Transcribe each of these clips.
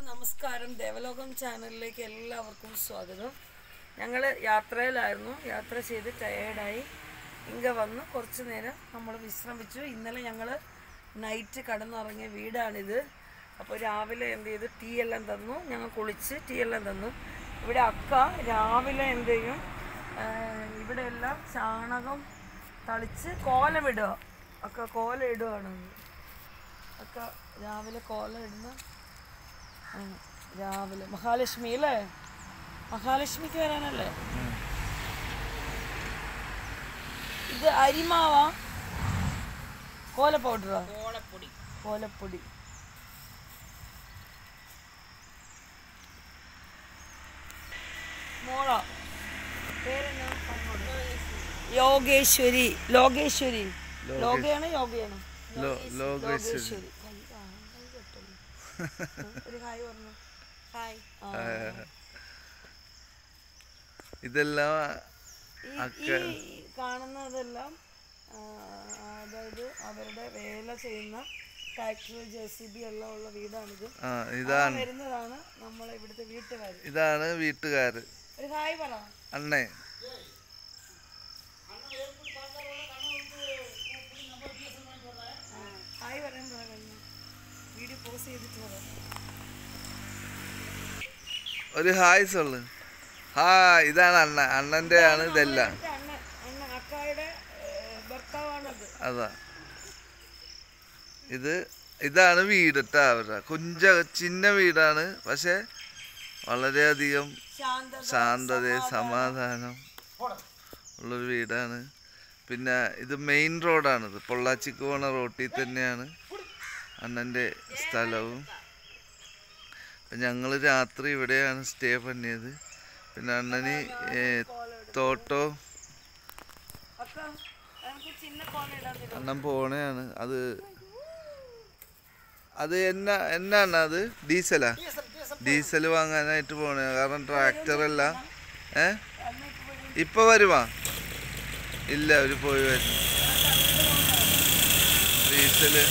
നമസ്കാരം. ദേവലോകം ചാനലിലേക്ക് എല്ലാവർക്കും സ്വാഗതം. ഞങ്ങൾ യാത്രയിലായിരുന്നു. യാത്ര ചെയ്ത് ടയേർഡായി ഇങ്ങ വന്ന് കുറച്ച് നേരം നമ്മൾ വിശ്രമിച്ചു. ഇന്നലെ ഞങ്ങൾ നൈറ്റ് കടന്നുറങ്ങിയ വീടാണിത്. അപ്പോൾ രാവിലെ എന്ത് ചെയ്തു, ടീ എല്ലാം തന്നു. ഞങ്ങൾ കുളിച്ച് ടീ എല്ലാം തന്നു. ഇവിടെ അക്ക രാവിലെ എന്ത് ചെയ്യും, ഇവിടെ എല്ലാം ചാണകം തളിച്ച് കോലമിടുക. അക്ക കോല ഇടുകയാണ്. അക്ക രാവിലെ കോല ഇടുന്ന രാവിലെ മഹാലക്ഷ്മി അല്ലേ, മഹാലക്ഷ്മിക്ക് വരാനല്ലേ. ഇത് അരിമാവാ, കോല പൗഡറാ, കോലപ്പൊടി. മോള പേരെന്നാ? യോഗേശ്വരി. ലോകയാണ് യോഗയാണ് ലോകേശ്വരി. ഒരു ഹായ് പറഞ്ഞു. ഹായ്. ഇതെല്ലാം ഈ കാണുന്നതെല്ലാം അതായത് അവരുടെ വേല ചെയ്യുന്ന ട്രാക്ടർ, JCB എല്ലാം ഉള്ള വീടാണിത്. ഇതാണ് വരുന്നതാണ് നമ്മളെ ഇവിടുത്തെ വീട്ടുകാർ. ഇതാണ് വീട്ടുകാർ. ഒരു ഹായ് പറ അണ്ണേ. ഹായ് പറയാൻ പറ. കഴിഞ്ഞു വീഡിയോ പോസ്റ്റ് ചെയ്തിട്ട് പറയാം. ഒരു ഹായ് സൊള്ളു. ഹായ്. ഇതാണ് അണ്ണൻ്റെ ആണ് ഇതെല്ലാം. അക്കായുടെ ഭർത്താവാണത്. അതാ. ഇതാണ് വീട് കേട്ടോ. അവരുടെ ചിന്ന വീടാണ്, പക്ഷെ വളരെയധികം ശാന്തതയും സമാധാനം ഉള്ളൊരു വീടാണ്. പിന്നെ ഇത് മെയിൻ റോഡാണിത്. പൊള്ളാച്ചിക്ക് പോണ റോട്ടിൽ തന്നെയാണ് അണ്ണൻ്റെ സ്ഥലവും. ഞങ്ങൾ രാത്രി ഇവിടെയാണ് സ്റ്റേ പണിയത്. പിന്നെ അണ്ണന് തോട്ടോ അണ്ണൻ പോണയാണ്. അത് എന്നാണ് അത് ഡീസൽ വാങ്ങാനായിട്ട് പോണേ. കാരണം ട്രാക്ടറെല്ലാം ഇപ്പൊ വരുവാ ഇല്ല, അവര് പോയി വരുന്നു. ഡീസല്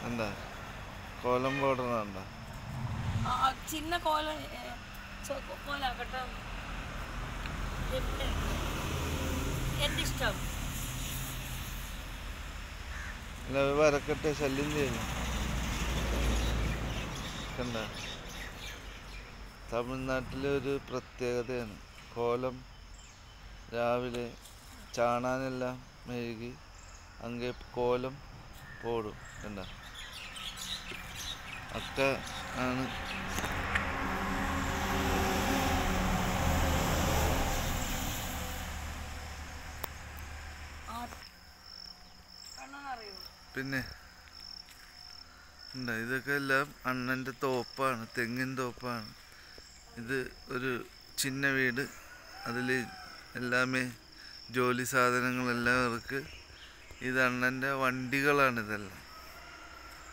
എന്താ കോലം പോടണണ്ട. ചിന്ന കോല കോലാക്കട്ടെ. എന്റെ ഇഷ്ടം. വരക്കട്ടെ, ശല്യം ചെയ്യുന്നു. കണ്ട, തമിഴ്നാട്ടിലെ ഒരു പ്രത്യേകതയാണ് കോലം. രാവിലെ ചാണാനെല്ലാം മെഴുകി അങ്ങേ കോലം പോടും. കണ്ട, അക്ക ആണ്. പിന്നെ ഉണ്ട്. ഇതൊക്കെ എല്ലാം അണ്ണൻ്റെ തോപ്പാണ്, തെങ്ങിൻ തോപ്പാണ്. ഇത് ഒരു ചിന്ന വീട്. അതിൽ എല്ലാമേ ജോലി സാധനങ്ങളെല്ലാം ഇറക്ക്. ഇത് അണ്ണൻ്റെ വണ്ടികളാണ് ഇതെല്ലാം.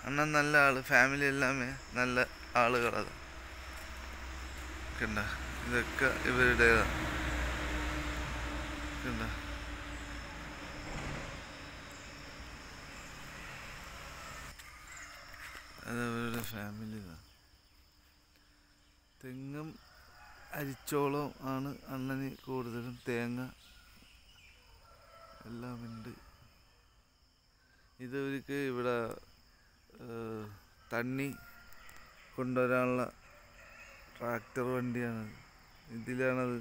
അണ്ണൻ നല്ല ആള്, ഫാമിലി എല്ലാമേ നല്ല ആളുകളാണ്. കണ്ട, ഇതൊക്കെ ഇവരുടേതാണ്. കണ്ട, അതവരുടെ ഫാമിലി. തെങ്ങും അരിച്ചോളം ആണ് അണ്ണന് കൂടുതലും. തേങ്ങ എല്ലാം ഉണ്ട്. ഇതൊരിക്കൽ ഇവിടെ തണ്ണി കൊണ്ടുവരാനുള്ള ട്രാക്ടർ വണ്ടിയാണത്. ഇതിലാണത്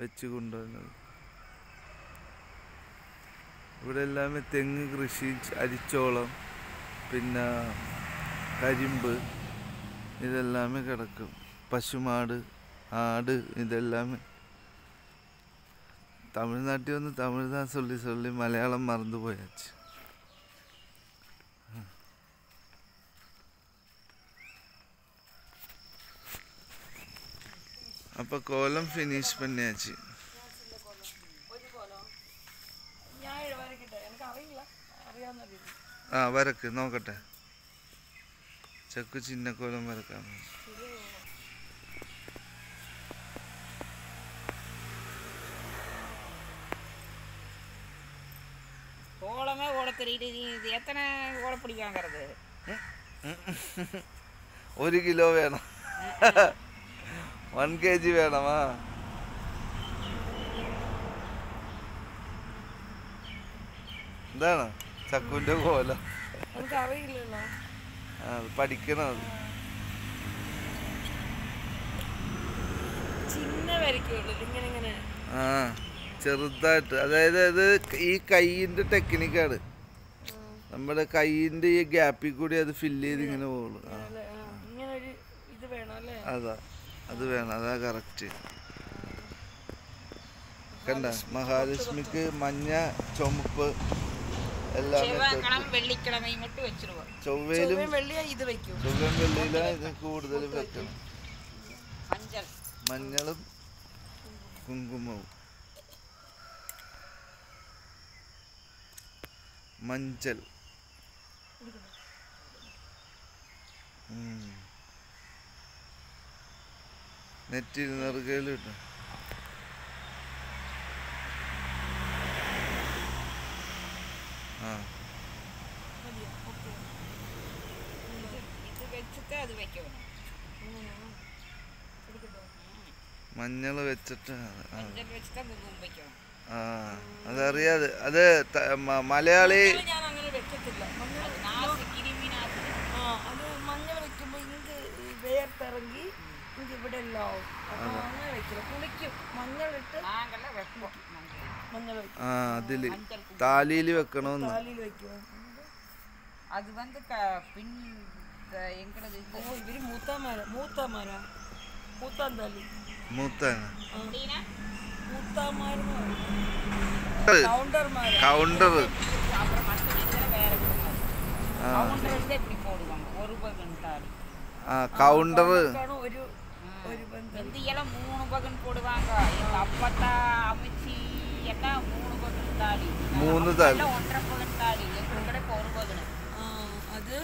വെച്ച് കൊണ്ടുവരുന്നത്. ഇവിടെ എല്ലാമേ തെങ്ങ് കൃഷി, അരിച്ചോളം, പിന്നെ കരിമ്പ് ഇതെല്ലാമേ കിടക്കും. പശുമാട്, ആട് ഇതെല്ലാമേ. തമിഴ്നാട്ടിൽ വന്ന് തമിഴ്നാ സൊല്ലി മലയാളം മറന്നു പോയാച്ച്. അപ്പൊ കോലം ഫിനിഷ് പണിയാച്ച്. വരക്ക് നോക്കട്ടെ. ചക്കു ചിന്നക്കോലം വരക്കാം. ராத்திரியில் இது எத்தனை ஓடப்பிடி வாங்குறது? 1 കിലോ വേണം. 1 kg വേണമാ? എന്താണ് ചക്കുവിൻ്റെ കോല? എനിക്കറിയില്ലല്ലോ. അത് പഠിക്കണം. അത് ചിന്ന വരയ്ക്കുള്ളൂ ഇങ്ങനെ ഇങ്ങനെ. ആ ചെറുതായിട്ട്, അതായത് അത് ഈ കൈയിൻ്റെ ടെക്നിക്കാണ്. നമ്മുടെ കൈയിൻ്റെ ഈ ഗ്യാപ്പിൽ കൂടി അത് ഫില്ല് ചെയ്ത് ഇങ്ങനെ പോകുള്ളൂ. ഇങ്ങനെ ഒരു ഇത് വേണം അല്ലേ? അതാ അത് വേണം, അതാ കറക്റ്റ്. കണ്ട മഹാലക്ഷ്മിക്ക് മഞ്ഞ ചുമപ്പ് എല്ലാം ചൊവ്വയിലും ചൊവ്വയും വെള്ളിയിലും ഇത് കൂടുതൽ വെക്കണം. മഞ്ഞളും കുങ്കുമവും മഞ്ചൽ. നെറ്റിൽ നെറുകയിൽ കിട്ടും. ആ മഞ്ഞൾ വെച്ചിട്ട് ആ അതറിയാതെ അത് മലയാളി മഞ്ഞൾ വെക്കുമ്പോ ഇങ്ങ് വേർത്തിറങ്ങി ഇങ്ങ് ഇവിടെ എല്ലാം ആവും. അപ്പൊ അങ്ങനെ വെക്കില്ല, കുളിക്കും മഞ്ഞളിട്ട് മഞ്ഞൾ വെക്കും. ആ അതില് താലിയിൽ വെക്കണമെന്ന്. താലിയിൽ വെക്കും. அது வந்து பின் எங்களது ഇവര് മൂത്താമാരാ മൂത്താന്താലി മൂത്താണ് മൂത്താമാരെന്ന് കൗണ്ടർ. அப்புறம் மற்ற இதில் வேற கவுண்டர் வந்து எப்படி போடுவாங்க? ஒரு பகன் தாலி. கவுண்டர் ஒரு இந்தியெல்லாம் 3 பகன் போடுவாங்க. எங்கள் அப்பத்தா அமைச்சி எல்லாம் 3 பகன் தாலி. 3 தாலி 1.5 பகன் தாலி. எங்களுக்கு கூட 1 பகன். അത്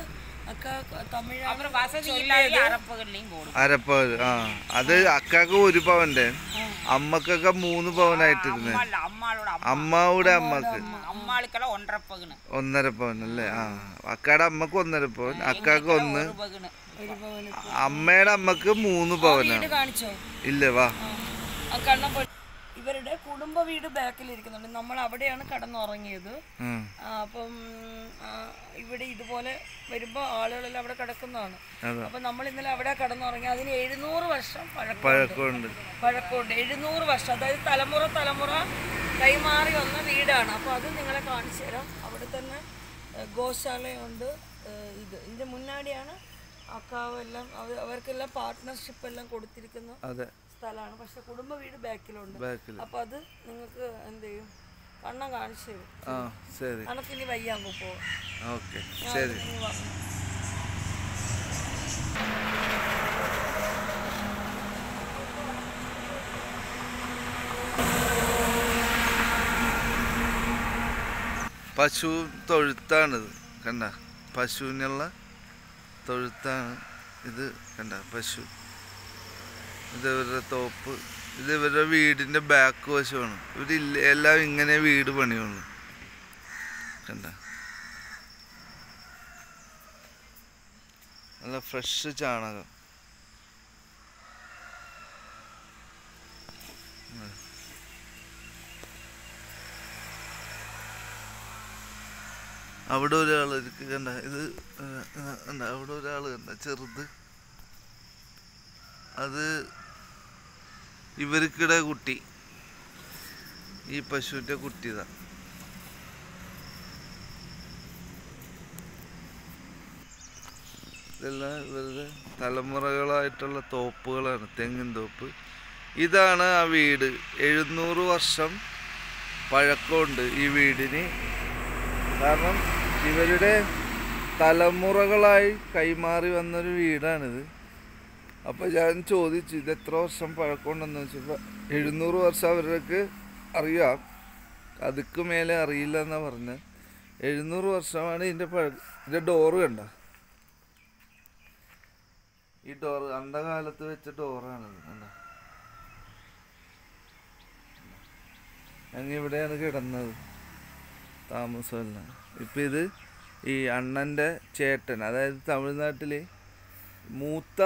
തമിഴ്. அப்புறம் வசதி இல்லாத അരപ്പകനിலையும் போடும். അരപ്പകൻ. ആ അത് അക്കാക്ക് 1 പവൻ്റെ, അമ്മക്കൊക്കെ 3 പവനായിട്ടിരുന്നേ. അമ്മാവുടെ അമ്മക്ക് അമ്മാൾക്കെല്ലാം 1.5 പവന്. 1.5 പവൻ അല്ലേ? ആ അക്കാടെ അമ്മക്ക് 1.5 പവൻ, അക്കാക്ക് 1. അമ്മയുടെ അമ്മക്ക് 3 പവനാണ്. ഇല്ലേ? വാ. ഇവരുടെ കുടുംബ വീട് ബാക്കിലിരിക്കുന്നുണ്ട്. നമ്മൾ അവിടെയാണ് കടന്നുറങ്ങിയത്. അപ്പം ഇവിടെ ഇതുപോലെ വരുമ്പോ ആളുകളെല്ലാം അവിടെ കിടക്കുന്നതാണ്. അപ്പൊ നമ്മൾ ഇന്നലെ അവിടെ കടന്നുറങ്ങി. അതിന് 700 വർഷം പഴക്കമുണ്ട്. 700 വർഷം, അതായത് തലമുറ കൈമാറി വന്ന വീടാണ്. അപ്പൊ അത് നിങ്ങളെ കാണിച്ചു തരാം. അവിടെ തന്നെ ഗോശാലയുണ്ട്. ഇതിന്റെ മുന്നാടിയാണ് അക്കാവെല്ലാം അവർക്കെല്ലാം പാർട്ട്ണർഷിപ്പ് എല്ലാം കൊടുത്തിരിക്കുന്ന സ്ഥലമാണ്. പക്ഷെ കുടുംബ വീട് ബാക്കിലുണ്ട്. അപ്പൊ അത് നിങ്ങൾക്ക് എന്ത് ചെയ്യും, കണ്ണം കാണിച്ചു തരും. കണക്കിനി വയ്യാങ്കോ പോവാം. പശു തൊഴുത്താണിത്. കണ്ട, പശുവിനുള്ള തൊഴുത്താണ് ഇത്. കണ്ട പശു. ഇത് ഇവരുടെ തോപ്പ്. ഇത് ഇവരുടെ വീടിൻ്റെ ബാക്ക് വശമാണ്. ഇവരില്ല എല്ലാം ഇങ്ങനെ വീട് പണിയുള്ളൂ. കണ്ട, നല്ല ഫ്രഷ് ചാണകം. അവിടെ ഒരാൾ കണ്ട, ഇത് കണ്ട, അവിടെ ഒരാൾ കണ്ട ചെറുത്. അത് ഇവർക്കിടെ കുട്ടി, ഈ പശുവിൻ്റെ കുട്ടി. ഇതാ ഇതെല്ലാം ഇവരുടെ തലമുറകളായിട്ടുള്ള തോപ്പുകളാണ്, തെങ്ങിൻ തോപ്പ്. ഇതാണ് ആ വീട്. 700 വർഷം പഴക്കമുണ്ട് ഈ വീടിന്. കാരണം ഇവരുടെ തലമുറകളായി കൈമാറി വന്നൊരു വീടാണിത്. അപ്പോൾ ഞാൻ ചോദിച്ചു ഇത് എത്ര വർഷം പഴക്കമുണ്ടെന്ന് വെച്ചപ്പോൾ 700 വർഷം അവർക്ക് അറിയാം, അതുക്ക് മേലെ അറിയില്ല എന്നാണ് പറഞ്ഞത്. 700 വർഷമാണ് ഇതിൻ്റെ ഇതിൻ്റെ ഡോറ്. കണ്ട, ഈ ഡോറ് അന്ധകാലത്ത് വെച്ച ഡോറാണിത്. കണ്ട, ഞങ്ങൾ ഇവിടെയാണ് കിടന്നത്. താമസമല്ല. ഇപ്പം ഇത് ഈ അണ്ണൻ്റെ ചേട്ടൻ, അതായത് തമിഴ്നാട്ടിൽ മൂത്ത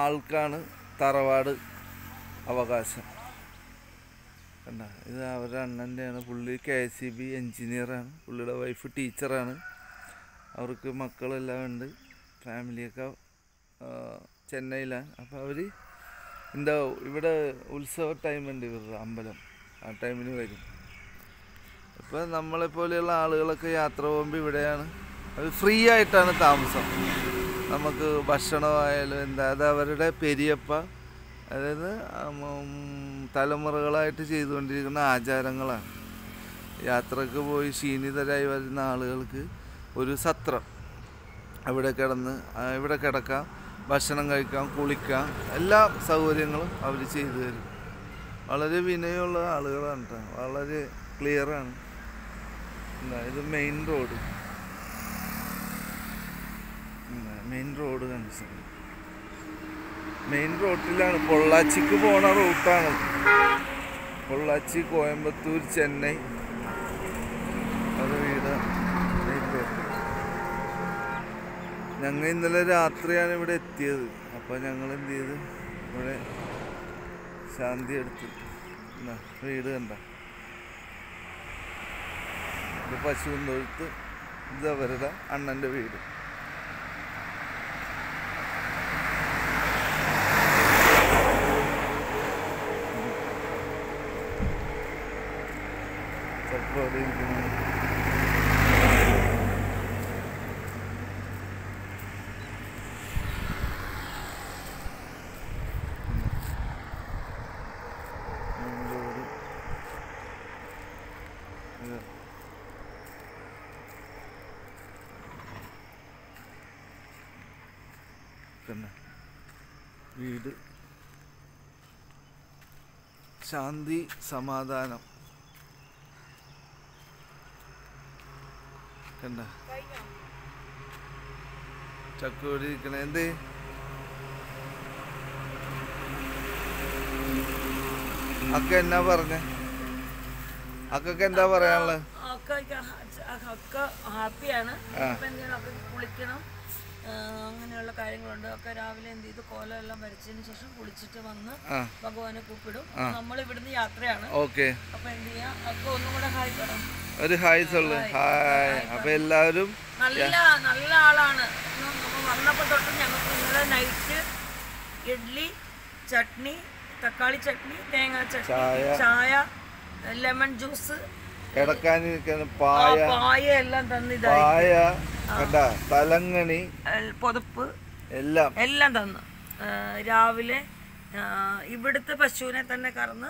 ആൾക്കാണ് തറവാട് അവകാശം. കണ്ട, ഇത് അവരുടെ അണ്ണൻ്റെയാണ്. പുള്ളി KCB എൻജിനീയറാണ്. പുള്ളിയുടെ വൈഫ് ടീച്ചറാണ്. അവർക്ക് മക്കളെല്ലാം ഉണ്ട്. ഫാമിലിയൊക്കെ ചെന്നൈയിലാണ്. അപ്പോൾ അവർ ഇവിടെ ഉത്സവ ടൈമുണ്ട് ഇവരുടെ അമ്പലം, ആ ടൈമിന് വരും. ഇപ്പോൾ നമ്മളെപ്പോലെയുള്ള ആളുകളൊക്കെ യാത്ര പോകുമ്പോൾ ഇവിടെയാണ്. അത് ഫ്രീ ആയിട്ടാണ് താമസം. നമുക്ക് ഭക്ഷണമായാലും എന്താ, അത് അവരുടെ പെരിയപ്പ, അതായത് തലമുറകളായിട്ട് ചെയ്തുകൊണ്ടിരിക്കുന്ന ആചാരങ്ങളാണ്. യാത്രക്ക് പോയി ക്ഷീണിതരായി വരുന്ന ആളുകൾക്ക് ഒരു സത്രം, ഇവിടെ കിടക്കാം, ഭക്ഷണം കഴിക്കാം, കുളിക്കാം, എല്ലാ സൗകര്യങ്ങളും അവർ ചെയ്തു തരും. വളരെ വിനയമുള്ള ആളുകളാണ് കേട്ടോ, വളരെ ക്ലിയറാണ്. ഇത് മെയിൻ റോഡ് കണ്ടിട്ടുണ്ട്. മെയിൻ റോഡിലാണ്, പൊള്ളാച്ചിക്ക് പോണ റൂട്ടാണ്. പൊള്ളാച്ചി, കോയമ്പത്തൂർ, ചെന്നൈ, അത് വീട് മെയിൻ റോഡ്. ഞങ്ങൾ ഇന്നലെ രാത്രിയാണ് ഇവിടെ എത്തിയത്. അപ്പോൾ ഞങ്ങൾ എന്ത് ചെയ്ത് ഇവിടെ ശാന്തി എടുത്ത് വീട് കണ്ട. ഇത് പശുവിൻതൊഴുത്ത്, ഇത് അവരുടെ അണ്ണൻ്റെ വീട്. അവിടെ ഇരിക്കുന്നു. പിന്നെ വീട് ശാന്തി സമാധാനം കണ്ട. ചക്കോടി ഇരിക്കണ എന്തേ അക്ക എന്നാ പറഞ്ഞേ? അക്കൊക്കെ എന്താ പറയാനുള്ളത്? അക്ക ഹാപ്പിയാണ്. കുളിക്കണം, അങ്ങനെയുള്ള കാര്യങ്ങളുണ്ട്. ഒക്കെ രാവിലെ എന്ത് ചെയ്ത് കോലം എല്ലാം വരച്ചതിന് ശേഷം കുളിച്ചിട്ട് വന്ന് ഭഗവാനെ കൂപ്പിടും. നമ്മൾ ഇവിടുന്ന് യാത്രയാണ്. അപ്പൊ എന്ത് ചെയ്യാ, അക്ക ഒന്നും കൂടെ ഹായ് പറ. ഒരു ഹായ് സൊല്ലു. ഹായ്. അപ്പൊ എല്ലാവരും നല്ല ആളാണ്. വന്നപ്പോ തൊട്ട് ഞങ്ങൾക്ക് ഇന്നലെ നൈറ്റ് ഇഡ്ഡലി, ചട്നി, തക്കാളി ചട്നി, തേങ്ങാ ചട്നി, ചായ, ലെമൺ ജ്യൂസ്, പായ എല്ലാം തന്നിതായി, തലങ്ങണി, പുതപ്പ് എല്ലാം തന്നു. രാവിലെ ഇവിടുത്തെ പശുവിനെ തന്നെ കറന്ന്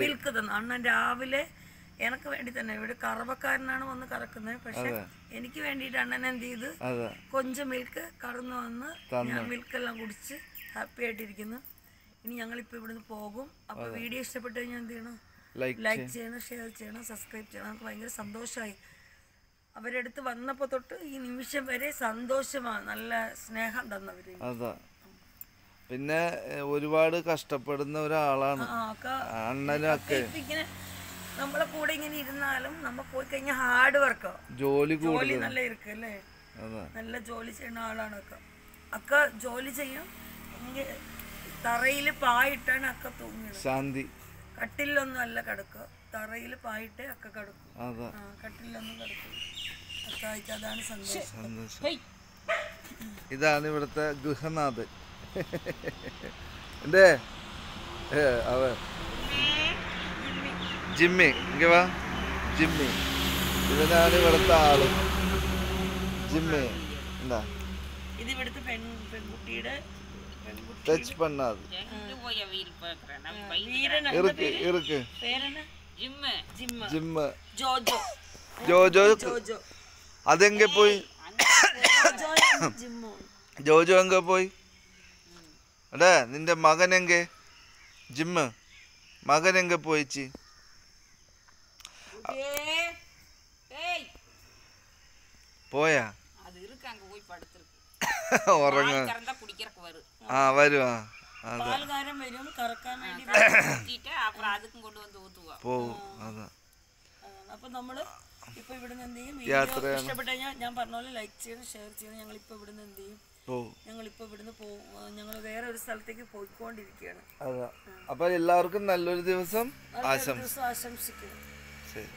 മിൽക്ക് തന്നു. അണ്ണൻ രാവിലെ എനക്ക് വേണ്ടി തന്നെ, ഇവിടെ കറവക്കാരനാണ് വന്ന് കറക്കുന്നത്. പക്ഷെ എനിക്ക് വേണ്ടിയിട്ട് അണ്ണൻ എന്ത് ചെയ്ത് കൊഞ്ച് മിൽക്ക് കറന്ന് വന്ന് ഞാൻ മിൽക്കെല്ലാം കുടിച്ച് ഹാപ്പി ആയിട്ടിരിക്കുന്നു. ഇനി ഞങ്ങളിപ്പോൾ ഇവിടുന്ന് പോകും. അപ്പോൾ വീഡിയോ ഇഷ്ടപ്പെട്ട് കഴിഞ്ഞാൽ എന്ത് ചെയ്യണം? ലൈക്ക് ചെയ്യണം, ഷെയർ ചെയ്യണം, സബ്സ്ക്രൈബ് ചെയ്യണം. നമുക്ക് ഭയങ്കര സന്തോഷമായി. അവരെടുത്ത് വന്നപ്പോൾ തൊട്ട് ഈ നിമിഷം വരെ സന്തോഷമാണ്. നല്ല സ്നേഹം തന്നവര്. അതാ. പിന്നെ ഒരുപാട് കഷ്ടപ്പെടുന്ന ഒരാളാണ് അണ്ണനൊക്കെ. ഇങ്ങനെ നമ്മളെ കൂടെ ഇങ്ങനെ ഇരുന്നാലും നമ്മ പോയി കഴിഞ്ഞാൽ ഹാർഡ് വർക്കോ, ജോലി നല്ല ഇരിക്കല്ലേ, നല്ല ജോലി ചെയ്യുന്ന ആളാണ് അക്ക. അക്ക ജോലി ചെയ്യും. തറയില് പായിട്ടാണ് അക്ക തൂങ്ങുന്നത്. ശാന്തി. കട്ടിലൊന്നും അല്ല കിടക്കുക, തറയിൽ പായിട്ടേ അക്ക കിടക്കും. കട്ടിലൊന്നും കിടക്കും. അക്കായ്ക്ക് അതാണ് സന്തോഷം. ഇതാണ് ഇവിടുത്തെ ഗൃഹനാഥൻ. എന്തേ അവൻ ജിമ്മി, ഇങ്ങ വാ. ജിമ്മി ഇവനാണ് ഇവിടുത്തെ ആള്. ജിമ്മി എന്താ ഇത് ഇവിടുത്തെ പെൺകുട്ടിയുടെ ടച്ച് பண்ணாது. இருக்கு இருக்கு. ജിമ്മ ജോജോ. അതെങ്ക പോയി? ജോജോ എങ്ക പോയി? എടാ നിന്റെ മകൻ എങ്ക? ജിമ്മ് മകൻ എങ്ക പോയിച്ച്? പോയാ? ഉറങ്ങ. ആ വരും. പോവും. അതാ അപ്പൊ നമ്മള് ഇപ്പൊ ഇവിടുന്ന് എന്ത് ചെയ്യും, വീഡിയോ ഇഷ്ടപ്പെട്ട കഴിഞ്ഞാൽ ഞാൻ പറഞ്ഞ പോലെ ലൈക്ക് ചെയ്യണം, ഷെയർ ചെയ്യണം. ഞങ്ങളിപ്പോ ഇവിടുന്ന് എന്ത് ചെയ്യും, ഞങ്ങളിപ്പോ ഇവിടുന്ന് ഞങ്ങൾ വേറെ ഒരു സ്ഥലത്തേക്ക് പോയിക്കൊണ്ടിരിക്കുകയാണ്. അതാ. അപ്പൊ എല്ലാവർക്കും നല്ലൊരു ദിവസം ആശംസിക്കുന്നു. ശരി.